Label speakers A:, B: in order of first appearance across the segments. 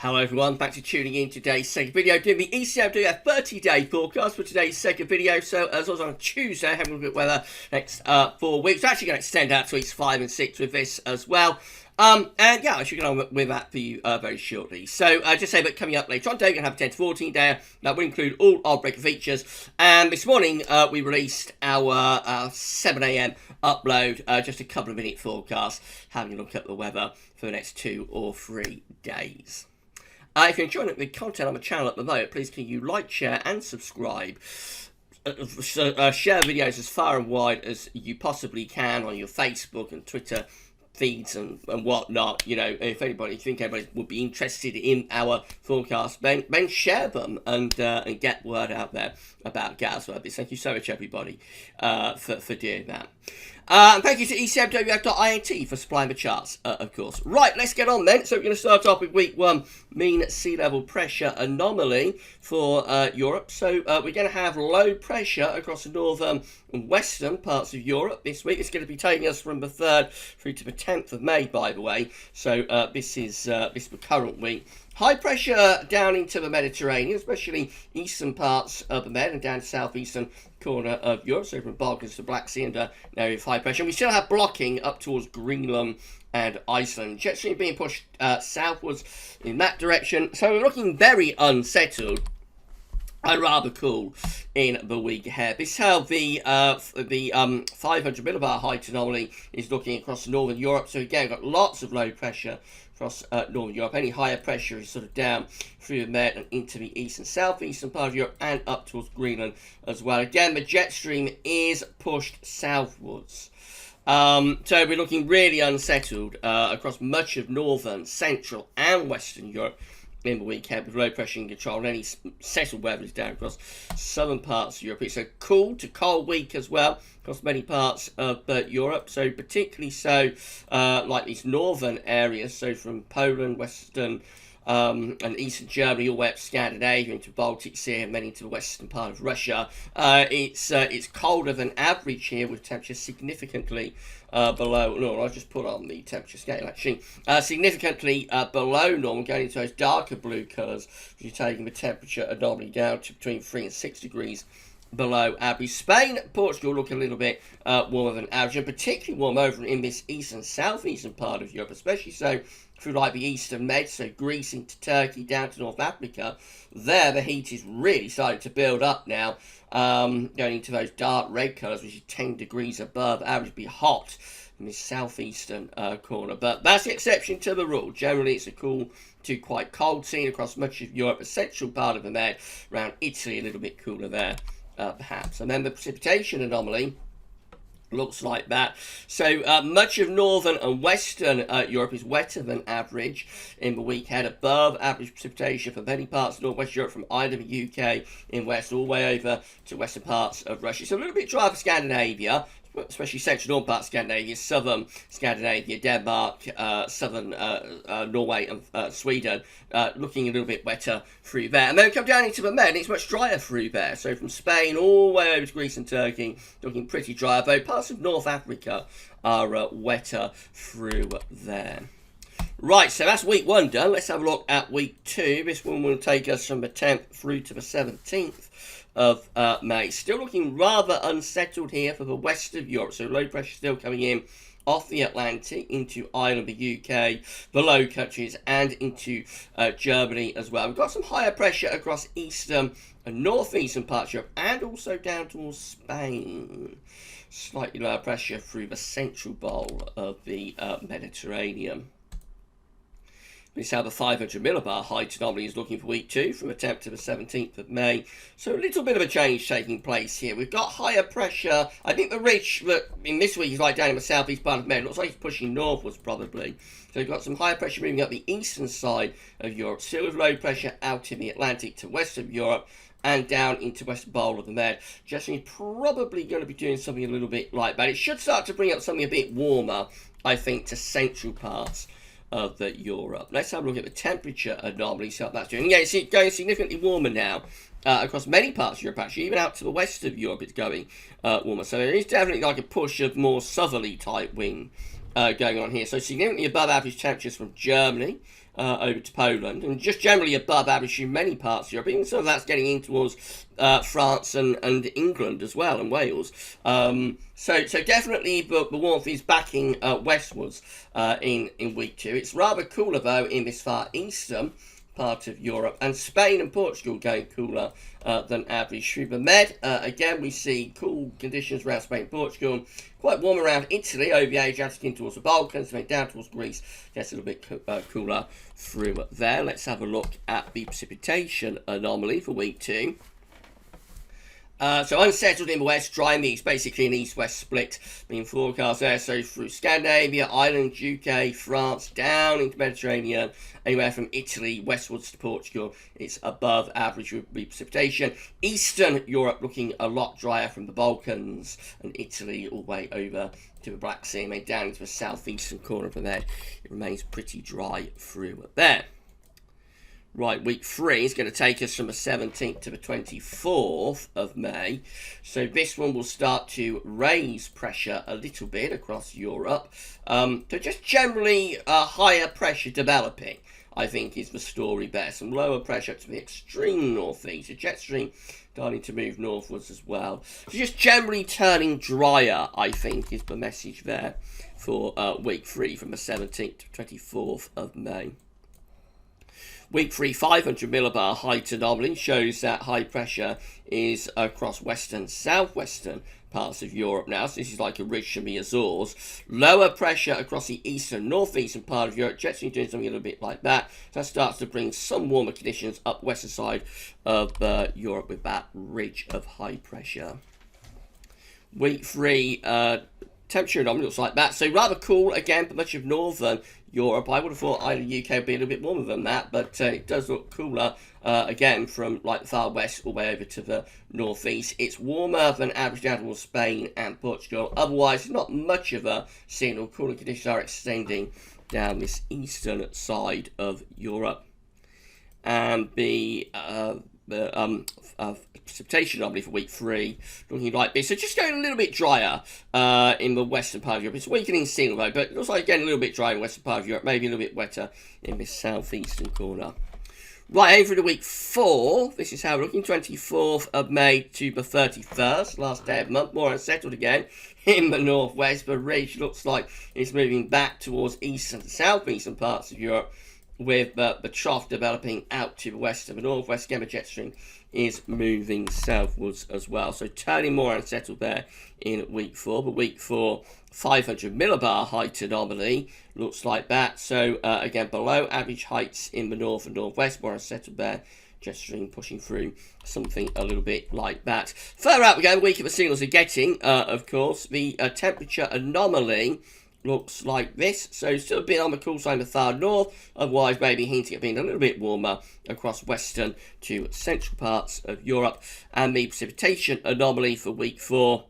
A: Hello everyone, thanks for tuning in today's second video, doing the ECMWF 30-day forecast for today's second video. So as always on Tuesday, having a look at weather next 4 weeks. We're actually going to extend out to weeks 5 and 6 with this as well. And yeah, I should get on with that for you very shortly. So just say that coming up later on today, we're going to have a 10 to 14 day. That will include all our breaker features. And this morning, we released our 7 AM upload, just a couple of minute forecast, having a look at the weather for the next 2 or 3 days. If you're enjoying the content on the channel at the moment, please can you like, share and subscribe. Share videos as far and wide as you possibly can on your Facebook and Twitter feeds and whatnot. You know, if anybody would be interested in our forecast, then share them and get word out there about Gazworthy. Thank you so much, everybody, for doing that. And thank you to ECMWF.int for supplying the charts, of course. Right, let's get on then. So we're going to start off with week 1, mean sea level pressure anomaly for Europe. So we're going to have low pressure across the northern and western parts of Europe this week. It's going to be taking us from the 3rd through to the 10th of May, by the way. So this is the current week. High pressure down into the Mediterranean, especially eastern parts of the Med and down to southeastern corner of Europe, so from Balkans to Black Sea and an area of high pressure. And we still have blocking up towards Greenland and Iceland. Jet stream being pushed southwards in that direction. So we're looking very unsettled and rather cool in the week ahead. This is how the 500 millibar height anomaly is looking across northern Europe. So again, we've got lots of low pressure across northern Europe. Any higher pressure is sort of down through the Med and into the east and southeastern part of Europe and up towards Greenland as well. Again, the jet stream is pushed southwards. So we're looking really unsettled across much of northern, central and western Europe in the weekend, with low pressure in control and any settled weather is down across southern parts of Europe. It's a cool to cold week as well across many parts of Europe, so particularly so like these northern areas, so from Poland, western and eastern Germany all the way up to Scandinavia into Baltic Sea and then into the western part of Russia. It's colder than average here, with temperatures significantly below normal. I'll just put on the temperature scale actually. Significantly below normal, going into those darker blue colours, which are taking the temperature anomaly down to between 3 and 6 degrees below average. Spain, Portugal look a little bit warmer than average, and particularly warm over in this eastern southeastern part of Europe, especially so through like the eastern Med, so Greece into Turkey down to North Africa. There the heat is really starting to build up now, going into those dark red colours, which is 10 degrees above average. Be hot in this southeastern corner, but that's the exception to the rule. Generally it's a cool to quite cold scene across much of Europe, a central part of the Med, around Italy a little bit cooler there perhaps. And then the precipitation anomaly looks like that. So much of northern and western Europe is wetter than average in the week ahead, above average precipitation for many parts of northwest Europe, from either the UK in west all the way over to western parts of Russia. So a little bit dry for Scandinavia, especially central north part of Scandinavia, southern Scandinavia, Denmark, southern Norway and Sweden, looking a little bit wetter through there. And then we come down into the Med, it's much drier through there. So from Spain all the way over to Greece and Turkey, looking pretty dry, though parts of North Africa are wetter through there. Right, so that's week 1 done. Let's have a look at week 2. This one will take us from the 10th through to the 17th of May. Still looking rather unsettled here for the west of Europe, so low pressure still coming in off the Atlantic into Ireland, the UK, the Low Countries and into Germany as well. We've got some higher pressure across eastern and northeastern parts of Europe and also down towards Spain. Slightly lower pressure through the central bowl of the Mediterranean. This is how the 500 millibar height anomaly is looking for week 2, from the 10th to the 17th of May. So a little bit of a change taking place here. We've got higher pressure. I think the ridge that in this week is like down in the southeast part of Med. Looks like it's pushing northwards probably. So we've got some higher pressure moving up the eastern side of Europe. Still with low pressure out in the Atlantic to west of Europe and down into western bowl of the Med. Justin is probably going to be doing something a little bit like that. It should start to bring up something a bit warmer, I think, to central parts of Europe. Let's have a look at the temperature anomaly, see what that's doing. Yeah, it's going significantly warmer now across many parts of Europe, actually. Even out to the west of Europe it's going warmer. So there is definitely like a push of more southerly type wind going on here. So significantly above average temperatures from Germany over to Poland, and just generally above average in many parts of Europe. Even some of that's getting in towards France and England as well, and Wales. So definitely the warmth is backing westwards in week 2. It's rather cooler though in this far eastern part of Europe, and Spain and Portugal going cooler than average. Through the Med, again we see cool conditions around Spain and Portugal, quite warm around Italy, over the Adriatic in towards the Balkans, then down towards Greece, gets a little bit cooler through there. Let's have a look at the precipitation anomaly for week 2. So unsettled in the west, dry in the east, basically an east-west split being forecast there. So through Scandinavia, Ireland, UK, France, down into Mediterranean, anywhere from Italy westwards to Portugal, it's above average with the precipitation. Eastern Europe looking a lot drier from the Balkans and Italy all the way over to the Black Sea, and then down into the southeastern corner from there. It remains pretty dry through there. Right, week 3 is going to take us from the 17th to the 24th of May. So this one will start to raise pressure a little bit across Europe. So just generally higher pressure developing, I think, is the story there. Some lower pressure to the extreme northeast. A jet stream starting to move northwards as well. So just generally turning drier, I think, is the message there for week 3 from the 17th to 24th of May. Week 3, 500 millibar height anomaly shows that high pressure is across western, southwestern parts of Europe now. So this is like a ridge from the Azores. Lower pressure across the eastern, northeastern part of Europe. Jet stream doing something a little bit like that. So that starts to bring some warmer conditions up western side of Europe with that ridge of high pressure. Week 3, temperature anomaly looks like that. So rather cool again for much of northern Europe. I would have thought either UK would be a little bit warmer than that, but it does look cooler again from like the far west all the way over to the northeast. It's warmer than average down towards Spain and Portugal. Otherwise, not much of a signal. Cooler conditions are extending down this eastern side of Europe. And the precipitation anomaly for week 3 looking like this. So just going a little bit drier in the western part of Europe. It's weakening signal though, but it looks like again a little bit drier in the western part of Europe, maybe a little bit wetter in this southeastern corner. Right, over to week 4. This is how we're looking, 24th of May to the 31st, last day of the month. More unsettled again in the northwest. The ridge looks like it's moving back towards eastern and southeastern parts of Europe, with the trough developing out to the west of the northwest. Again, the jet stream is moving southwards as well. So turning more unsettled there in week 4. But week 4, 500 millibar height anomaly looks like that. So again, below average heights in the north and northwest, more unsettled there. Jet stream pushing through something a little bit like that. Further out we go, the weaker the signals are getting, of course. The temperature anomaly looks like this. So still a bit on the cool side of the far north, otherwise maybe hinting at being a little bit warmer across western to central parts of Europe. And the precipitation anomaly for week 4,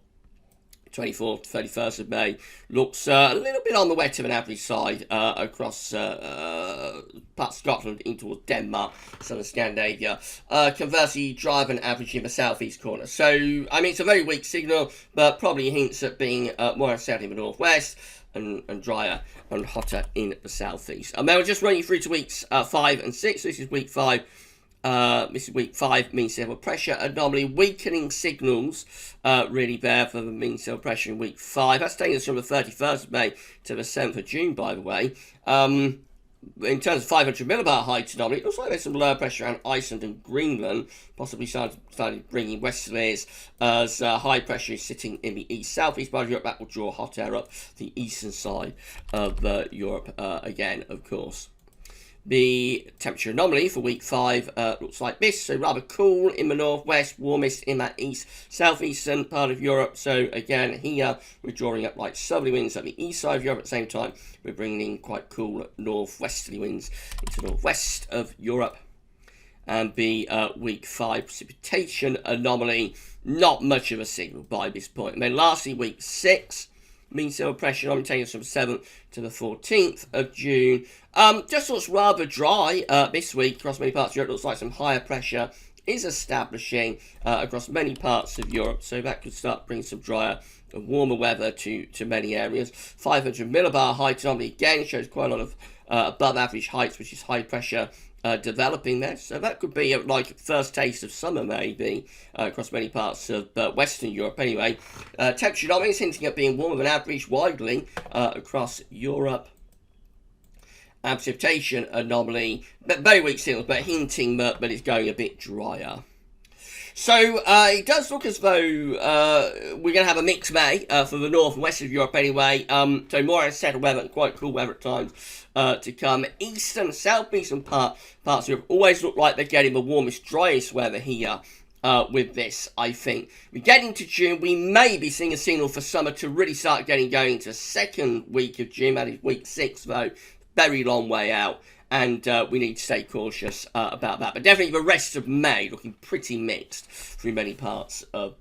A: 24th to 31st of May, looks a little bit on the wetter than average side across parts of Scotland in towards Denmark, southern Scandinavia. Conversely, drier than average in the southeast corner. So, I mean, it's a very weak signal, but probably hints at being more unsettled in the northwest, and drier and hotter in the southeast. And then we'll just run you through to weeks 5 and 6. This is week 5. This is week 5, mean sea level pressure anomaly, weakening signals really there for the mean sea level pressure in week 5. That's taking us from the 31st of May to the 7th of June, by the way. In terms of 500 millibar height anomaly, it looks like there's some lower pressure around Iceland and Greenland, possibly started bringing westerlies as high pressure is sitting in the east-southeast part of Europe. That will draw hot air up the eastern side of Europe again, of course. The temperature anomaly for week 5 looks like this. So rather cool in the northwest, warmest in that southeastern part of Europe. So again, here we're drawing up like southerly winds at the east side of Europe. At the same time, we're bringing in quite cool northwesterly winds into the northwest of Europe. And the week 5 precipitation anomaly, not much of a signal by this point. And then lastly, week 6. Mean sea level pressure anomaly taking us from 7th to the 14th of June. Just looks rather dry this week across many parts of Europe. Looks like some higher pressure is establishing across many parts of Europe, so that could start bringing some drier and warmer weather to many areas. 500 millibar height anomaly again shows quite a lot of above average heights, which is high pressure developing there. So that could be like first taste of summer maybe across many parts of Western Europe anyway. Temperature anomaly is hinting at being warmer than average widely across Europe. And precipitation anomaly, but very weak signals, but hinting that it's going a bit drier. So it does look as though we're going to have a mixed May for the north and west of Europe anyway. So more unsettled weather and quite cool weather at times to come. Eastern, southeastern parts of Europe always look like they're getting the warmest, driest weather here with this, I think. We get into June, we may be seeing a signal for summer to really start getting going into the second week of June. That is week 6 though. Very long way out. And we need to stay cautious about that. But definitely the rest of May looking pretty mixed through many parts of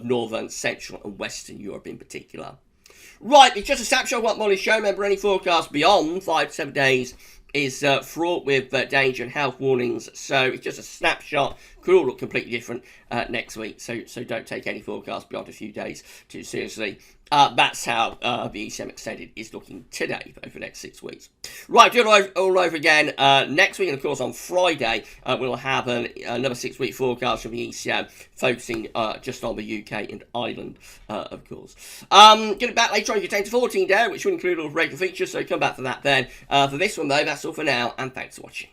A: northern, central and western Europe in particular. Right, it's just a snapshot of what Molly's shown. Remember, any forecast beyond 5 to 7 days is fraught with danger and health warnings. So it's just a snapshot. Could all look completely different next week. So don't take any forecast beyond a few days too seriously. That's how the ECM Extended is looking today over the next 6 weeks. Right, do it all over again next week. And, of course, on Friday, we'll have another 6-week forecast from the ECM, focusing just on the UK and Ireland, of course. Get it back later on, you 10 to 14 day, which will include all the regular features, so come back for that then. For this one, though, that's all for now, and thanks for watching.